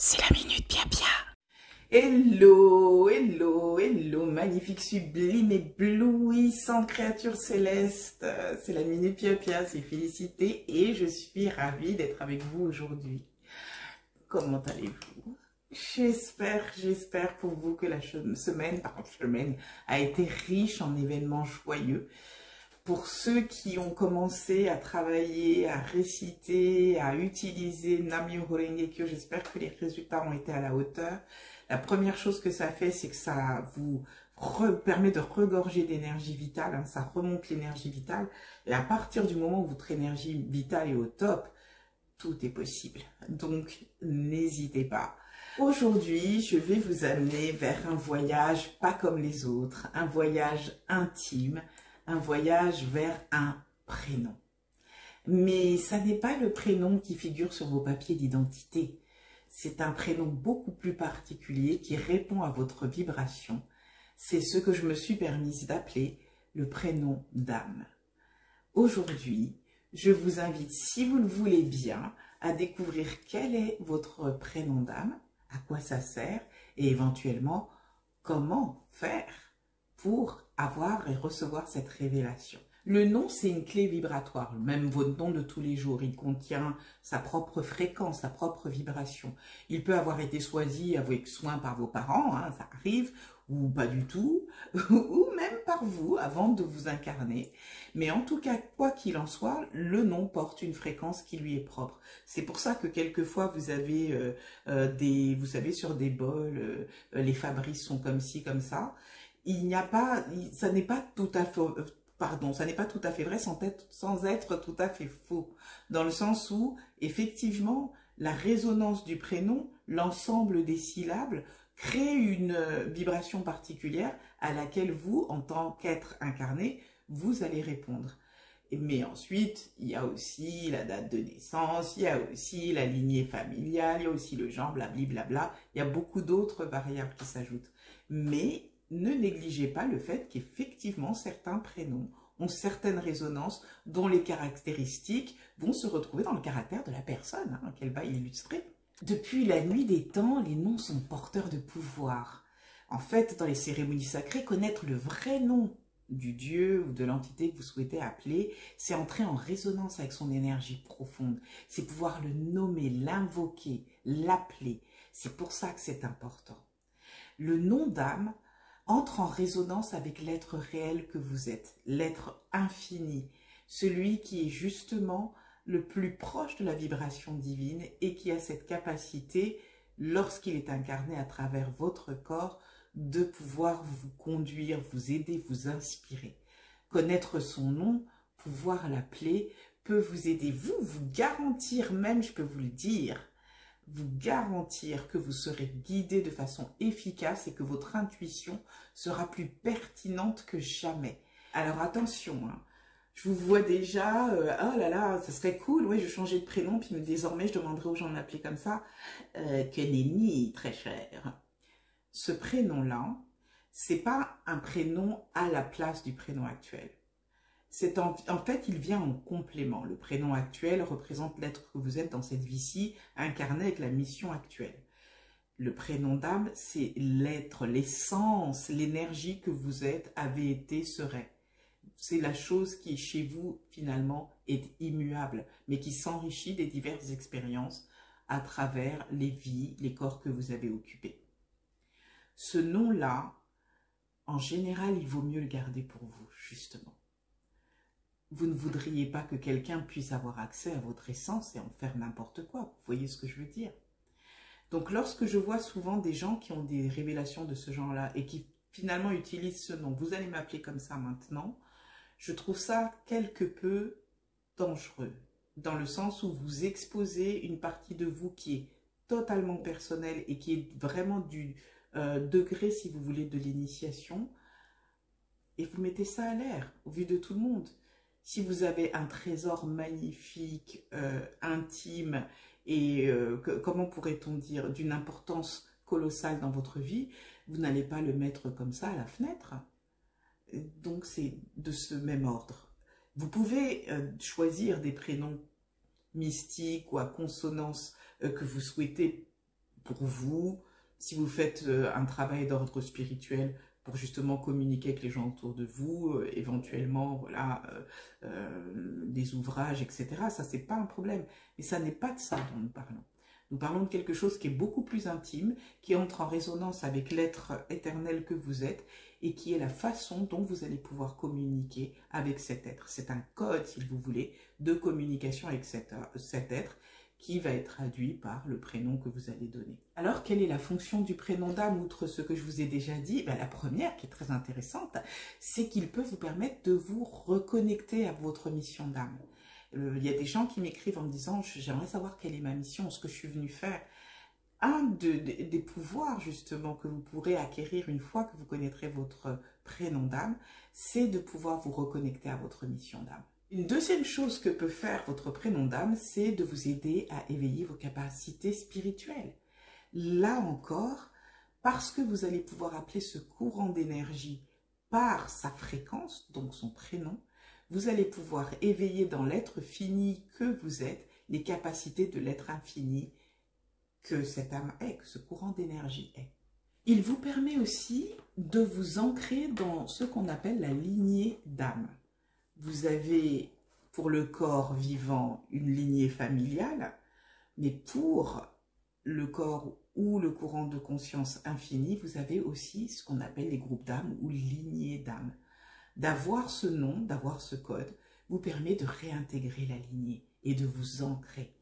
C'est la minute Pia Pia. Hello, hello, hello, magnifique, sublime, éblouissante créature céleste. C'est la minute Pia Pia, c'est Félicité et je suis ravie d'être avec vous aujourd'hui. Comment allez-vous? J'espère pour vous que la semaine a été riche en événements joyeux. Pour ceux qui ont commencé à travailler, à réciter, à utiliser Nam-myoho Renge Kyo, j'espère que les résultats ont été à la hauteur. La première chose que ça fait, c'est que ça vous permet de regorger d'énergie vitale, hein, ça remonte l'énergie vitale. Et à partir du moment où votre énergie vitale est au top, tout est possible. Donc, n'hésitez pas. Aujourd'hui, je vais vous amener vers un voyage pas comme les autres, un voyage intime, un voyage vers un prénom. Mais ça n'est pas le prénom qui figure sur vos papiers d'identité. C'est un prénom beaucoup plus particulier qui répond à votre vibration. C'est ce que je me suis permise d'appeler le prénom d'âme. Aujourd'hui, je vous invite, si vous le voulez bien, à découvrir quel est votre prénom d'âme, à quoi ça sert et éventuellement comment faire pour avoir et recevoir cette révélation. Le nom, c'est une clé vibratoire. Même votre nom de tous les jours, il contient sa propre fréquence, sa propre vibration. Il peut avoir été choisi avec soin par vos parents, hein, ça arrive, ou pas du tout, ou même par vous avant de vous incarner. Mais en tout cas, quoi qu'il en soit, le nom porte une fréquence qui lui est propre. C'est pour ça que quelquefois vous avez vous savez, sur des bols, les Fabrices sont comme ci, comme ça. Il n'y a pas, ça n'est pas tout à fait, ça n'est pas tout à fait vrai sans être tout à fait faux. Dans le sens où, effectivement, la résonance du prénom, l'ensemble des syllabes, crée une vibration particulière à laquelle vous, en tant qu'être incarné, vous allez répondre. Mais ensuite, il y a aussi la date de naissance, il y a aussi la lignée familiale, il y a aussi le genre, blablabla. Il y a beaucoup d'autres variables qui s'ajoutent. Mais ne négligez pas le fait qu'effectivement, certains prénoms ont certaines résonances dont les caractéristiques vont se retrouver dans le caractère de la personne qu'elle va illustrer. Depuis la nuit des temps, les noms sont porteurs de pouvoir. En fait, dans les cérémonies sacrées, connaître le vrai nom du dieu ou de l'entité que vous souhaitez appeler, c'est entrer en résonance avec son énergie profonde. C'est pouvoir le nommer, l'invoquer, l'appeler. C'est pour ça que c'est important. Le nom d'âme entre en résonance avec l'être réel que vous êtes, l'être infini, celui qui est justement le plus proche de la vibration divine et qui a cette capacité, lorsqu'il est incarné à travers votre corps, de pouvoir vous conduire, vous aider, vous inspirer. Connaître son nom, pouvoir l'appeler, peut vous aider, vous garantir même, je peux vous le dire, vous garantir que vous serez guidé de façon efficace et que votre intuition sera plus pertinente que jamais. Alors attention, hein, je vous vois déjà, oh là là, ça serait cool, ouais, je changeais de prénom, puis désormais je demanderai aux gens de m'appeler comme ça. Que nenni, très cher. Ce prénom-là, c'est pas un prénom à la place du prénom actuel. En fait, il vient en complément. Le prénom actuel représente l'être que vous êtes dans cette vie-ci, incarné avec la mission actuelle. Le prénom d'âme, c'est l'être, l'essence, l'énergie que vous êtes, avez été, serait. C'est la chose qui, chez vous, finalement, est immuable, mais qui s'enrichit des diverses expériences à travers les vies, les corps que vous avez occupés. Ce nom-là, en général, il vaut mieux le garder pour vous, justement. Vous ne voudriez pas que quelqu'un puisse avoir accès à votre essence et en faire n'importe quoi. Vous voyez ce que je veux dire? Donc, lorsque je vois souvent des gens qui ont des révélations de ce genre-là et qui finalement utilisent ce nom, vous allez m'appeler comme ça maintenant, je trouve ça quelque peu dangereux. Dans le sens où vous exposez une partie de vous qui est totalement personnelle et qui est vraiment du degré, si vous voulez, de l'initiation. Et vous mettez ça à l'air, au vu de tout le monde. Si vous avez un trésor magnifique, intime et, comment pourrait-on dire, d'une importance colossale dans votre vie, vous n'allez pas le mettre comme ça à la fenêtre. Donc c'est de ce même ordre. Vous pouvez choisir des prénoms mystiques ou à consonance que vous souhaitez pour vous, si vous faites un travail d'ordre spirituel pour justement communiquer avec les gens autour de vous, éventuellement, voilà, des ouvrages, etc. Ça, c'est pas un problème. Mais ça n'est pas de ça dont nous parlons. Nous parlons de quelque chose qui est beaucoup plus intime, qui entre en résonance avec l'être éternel que vous êtes et qui est la façon dont vous allez pouvoir communiquer avec cet être. C'est un code, si vous voulez, de communication avec cet être qui va être traduit par le prénom que vous allez donner. Alors, quelle est la fonction du prénom d'âme, outre ce que je vous ai déjà dit? La première, qui est très intéressante, c'est qu'il peut vous permettre de vous reconnecter à votre mission d'âme. Il y a des gens qui m'écrivent en me disant « J'aimerais savoir quelle est ma mission, ce que je suis venu faire ». Un des pouvoirs justement que vous pourrez acquérir une fois que vous connaîtrez votre prénom d'âme, c'est de pouvoir vous reconnecter à votre mission d'âme. Une deuxième chose que peut faire votre prénom d'âme, c'est de vous aider à éveiller vos capacités spirituelles. Là encore, parce que vous allez pouvoir appeler ce courant d'énergie par sa fréquence, donc son prénom, vous allez pouvoir éveiller dans l'être fini que vous êtes les capacités de l'être infini que cette âme est, que ce courant d'énergie est. Il vous permet aussi de vous ancrer dans ce qu'on appelle la lignée d'âme. Vous avez pour le corps vivant une lignée familiale, mais pour le corps ou le courant de conscience infini, vous avez aussi ce qu'on appelle les groupes d'âmes ou lignées d'âme. D'avoir ce nom, d'avoir ce code, vous permet de réintégrer la lignée et de vous ancrer.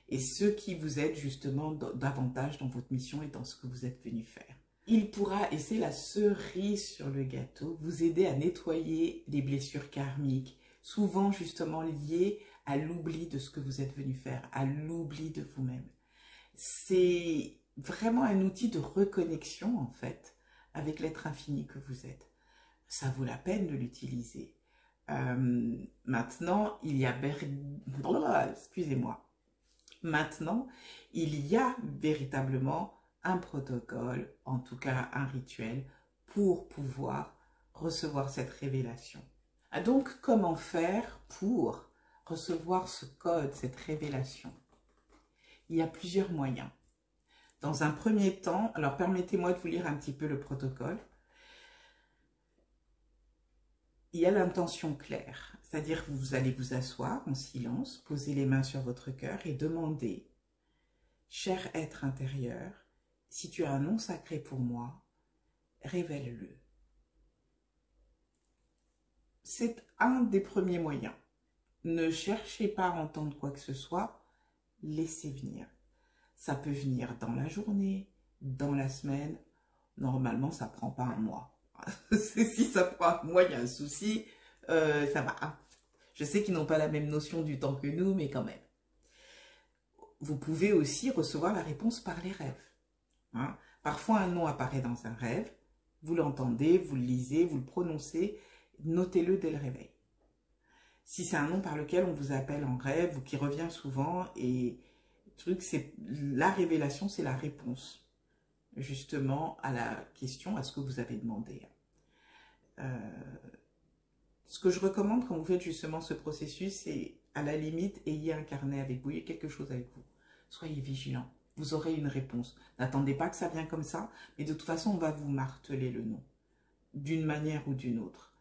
Et ce qui vous aide justement davantage dans votre mission et dans ce que vous êtes venu faire. Il pourra, et c'est la cerise sur le gâteau, vous aider à nettoyer les blessures karmiques, souvent justement liées à l'oubli de ce que vous êtes venu faire, à l'oubli de vous-même. C'est vraiment un outil de reconnexion en fait avec l'être infini que vous êtes. Ça vaut la peine de l'utiliser. Maintenant, il y a... Excusez-moi. Maintenant, il y a véritablement un protocole, en tout cas un rituel, pour pouvoir recevoir cette révélation. Donc, comment faire pour recevoir ce code, cette révélation? Il y a plusieurs moyens. Dans un premier temps, alors permettez-moi de vous lire un petit peu le protocole. Il y a l'intention claire, c'est-à-dire que vous allez vous asseoir en silence, poser les mains sur votre cœur et demander « Cher être intérieur, si tu as un nom sacré pour moi, révèle-le. » C'est un des premiers moyens. Ne cherchez pas à entendre quoi que ce soit, laissez venir. Ça peut venir dans la journée, dans la semaine. Normalement, ça ne prend pas un mois. Si ça prend un mois, il y a un souci, ça va. Je sais qu'ils n'ont pas la même notion du temps que nous, mais quand même. Vous pouvez aussi recevoir la réponse par les rêves. Hein? Parfois, un nom apparaît dans un rêve. Vous l'entendez, vous le lisez, vous le prononcez. Notez-le dès le réveil. Si c'est un nom par lequel on vous appelle en rêve ou qui revient souvent, et le truc, c'est la révélation, c'est la réponse justement à la question, à ce que vous avez demandé. Ce que je recommande quand vous faites justement ce processus, c'est à la limite, ayez un carnet avec vous, ayez quelque chose avec vous. Soyez vigilant, vous aurez une réponse. N'attendez pas que ça vienne comme ça, mais de toute façon, on va vous marteler le nom, d'une manière ou d'une autre.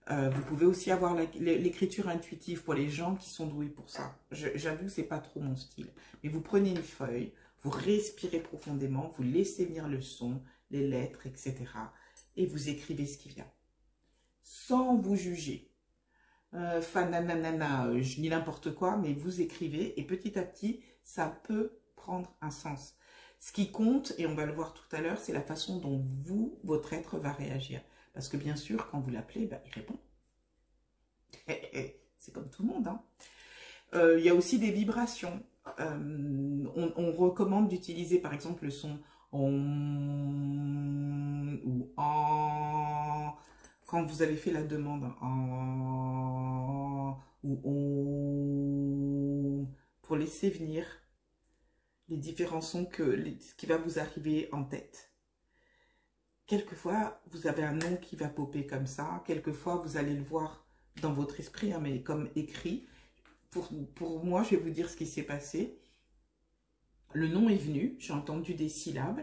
Vous pouvez aussi avoir l'écriture intuitive pour les gens qui sont doués pour ça. J'avoue que ce n'est pas trop mon style. Mais vous prenez une feuille, vous respirez profondément, vous laissez venir le son, les lettres, etc. Et vous écrivez ce qui vient. Sans vous juger. Fananana, je dis n'importe quoi, mais vous écrivez et petit à petit, ça peut prendre un sens. Ce qui compte, et on va le voir tout à l'heure, c'est la façon dont vous, votre être, va réagir. Parce que bien sûr, quand vous l'appelez, il répond. C'est comme tout le monde. Hein. Il y a aussi des vibrations. On recommande d'utiliser par exemple le son OM ou en quand vous avez fait la demande en ou OM pour laisser venir les différents sons ce qui va vous arriver en tête. Quelquefois, vous avez un nom qui va popper comme ça. Quelquefois, vous allez le voir dans votre esprit, hein, mais comme écrit. Pour moi, je vais vous dire ce qui s'est passé. Le nom est venu, j'ai entendu des syllabes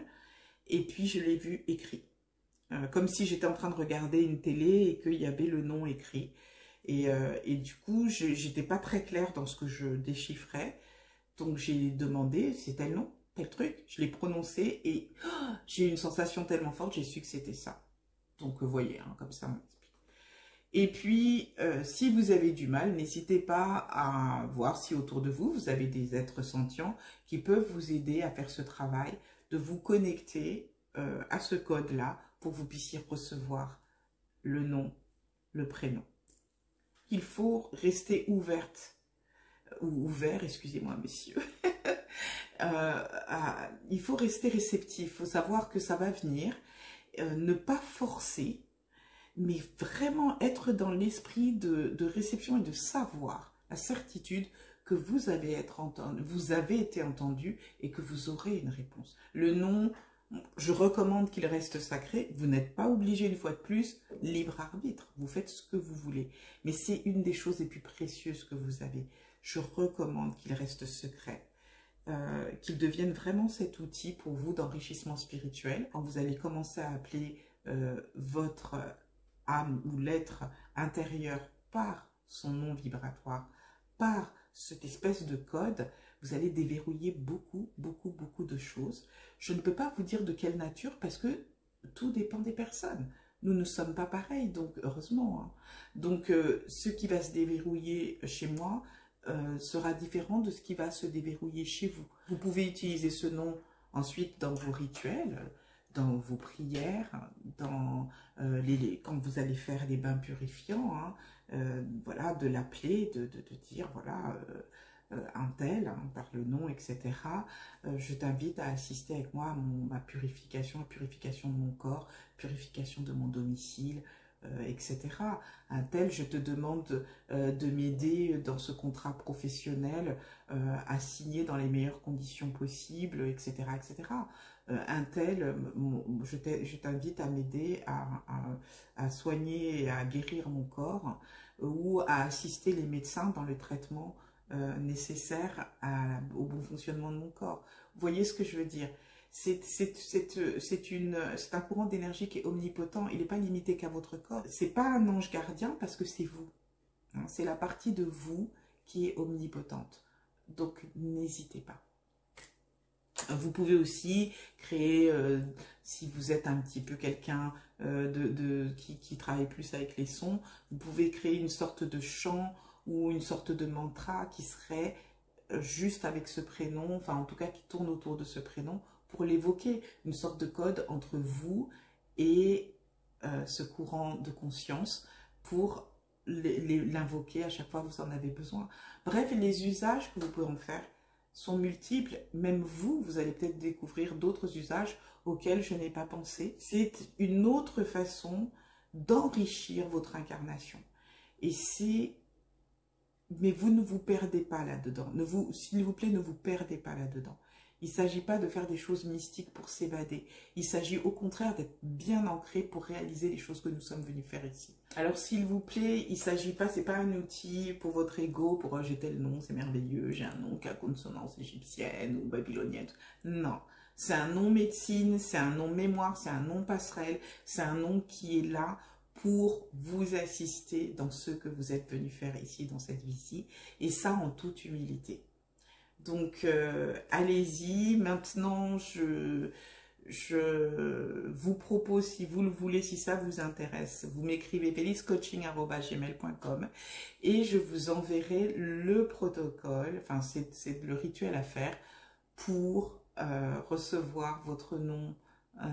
et puis je l'ai vu écrit. Comme si j'étais en train de regarder une télé et qu'il y avait le nom écrit. Et du coup, j'étais pas très claire dans ce que je déchiffrais. Donc j'ai demandé, c'est tel nom, tel truc. Je l'ai prononcé et j'ai eu une sensation tellement forte, j'ai su que c'était ça. Donc vous voyez, hein, comme ça on explique. Et puis, si vous avez du mal, n'hésitez pas à voir si autour de vous, vous avez des êtres sentients qui peuvent vous aider à faire ce travail, de vous connecter à ce code-là pour que vous puissiez recevoir le nom, le prénom. Il faut rester ouverte, ou ouvert, excusez-moi messieurs. Il faut rester réceptif, il faut savoir que ça va venir, ne pas forcer, mais vraiment être dans l'esprit de réception et de savoir, la certitude que vous avez été entendu et que vous aurez une réponse. Le nom, je recommande qu'il reste sacré, vous n'êtes pas obligé une fois de plus, libre arbitre, vous faites ce que vous voulez, mais c'est une des choses les plus précieuses que vous avez. Je recommande qu'il reste secret. Qu'il devienne vraiment cet outil pour vous d'enrichissement spirituel. Quand vous allez commencer à appeler votre âme ou l'être intérieur par son nom vibratoire, par cette espèce de code, vous allez déverrouiller beaucoup de choses. Je ne peux pas vous dire de quelle nature parce que tout dépend des personnes. Nous ne sommes pas pareils, donc heureusement. Hein. Donc ce qui va se déverrouiller chez moi sera différent de ce qui va se déverrouiller chez vous. Vous pouvez utiliser ce nom ensuite dans vos rituels, dans vos prières, dans quand vous allez faire les bains purifiants, hein, voilà, de l'appeler, de dire, voilà, un tel, hein, par le nom, etc. Je t'invite à assister avec moi à ma purification, la purification de mon corps, purification de mon domicile, etc. Un tel, je te demande de m'aider dans ce contrat professionnel à signer dans les meilleures conditions possibles, etc. etc. Un tel, je t'invite à m'aider à soigner et à guérir mon corps ou à assister les médecins dans le traitement nécessaire au bon fonctionnement de mon corps. Vous voyez ce que je veux dire? C'est un courant d'énergie qui est omnipotent, il n'est pas limité qu'à votre corps. C'est pas un ange gardien parce que c'est vous. Hein, c'est la partie de vous qui est omnipotente. Donc n'hésitez pas. Vous pouvez aussi créer, si vous êtes un petit peu quelqu'un qui travaille plus avec les sons, vous pouvez créer une sorte de chant ou une sorte de mantra qui serait juste avec ce prénom, enfin en tout cas qui tourne autour de ce prénom, pour l'évoquer, une sorte de code entre vous et ce courant de conscience pour l'invoquer à chaque fois que vous en avez besoin. Bref, les usages que vous pouvez en faire sont multiples. Même vous allez peut-être découvrir d'autres usages auxquels je n'ai pas pensé. C'est une autre façon d'enrichir votre incarnation. Et c'est... Mais vous ne vous perdez pas là-dedans. S'il vous plaît, ne vous perdez pas là-dedans. Il ne s'agit pas de faire des choses mystiques pour s'évader. Il s'agit au contraire d'être bien ancré pour réaliser les choses que nous sommes venus faire ici. Alors s'il vous plaît, il ne s'agit pas, c'est pas un outil pour votre ego, pour j'ai tel nom, c'est merveilleux, j'ai un nom qui a consonance égyptienne ou babylonienne. Non, c'est un nom médecine, c'est un nom mémoire, c'est un nom passerelle, c'est un nom qui est là pour vous assister dans ce que vous êtes venu faire ici, dans cette vie-ci, et ça en toute humilité. Donc, allez-y. Maintenant, je vous propose, si vous le voulez, si ça vous intéresse, vous m'écrivez feliscoaching@gmail.com et je vous enverrai le protocole, enfin, c'est le rituel à faire pour recevoir votre nom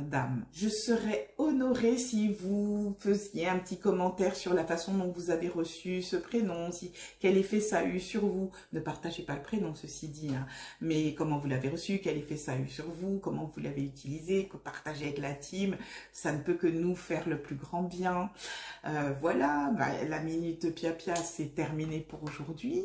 d'âme. Je serais honorée si vous faisiez un petit commentaire sur la façon dont vous avez reçu ce prénom, quel effet ça a eu sur vous. Ne partagez pas le prénom, ceci dit, hein, mais comment vous l'avez reçu, quel effet ça a eu sur vous, comment vous l'avez utilisé, partagez avec la team, ça ne peut que nous faire le plus grand bien. Voilà, la minute Pia c'est terminé pour aujourd'hui.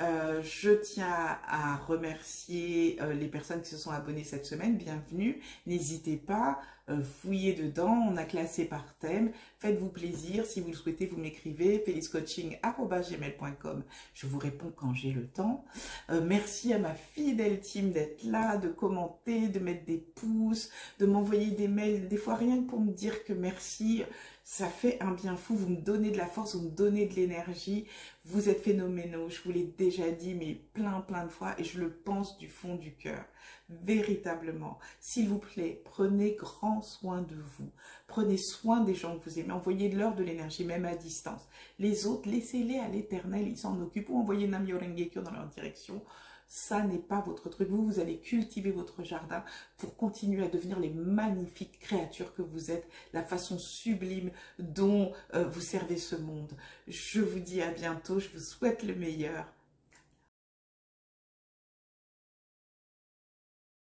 Je tiens à remercier les personnes qui se sont abonnées cette semaine, bienvenue, n'hésitez pas, fouillez dedans, on a classé par thème. Faites-vous plaisir, si vous le souhaitez, vous m'écrivez, feliscoaching@gmail.com. Je vous réponds quand j'ai le temps. Merci à ma fidèle team d'être là, de commenter, de mettre des pouces, de m'envoyer des mails, des fois rien que pour me dire que merci. Ça fait un bien fou, vous me donnez de la force, vous me donnez de l'énergie, vous êtes phénoménaux, je vous l'ai déjà dit, mais plein de fois, et je le pense du fond du cœur, véritablement. S'il vous plaît, prenez grand soin de vous, prenez soin des gens que vous aimez, envoyez-leur de l'énergie, même à distance. Les autres, laissez-les à l'éternel, ils s'en occupent, ou envoyez Nam-myoho Renge-kyo dans leur direction. Ça n'est pas votre truc. Vous allez cultiver votre jardin pour continuer à devenir les magnifiques créatures que vous êtes, la façon sublime dont vous servez ce monde. Je vous dis à bientôt, je vous souhaite le meilleur.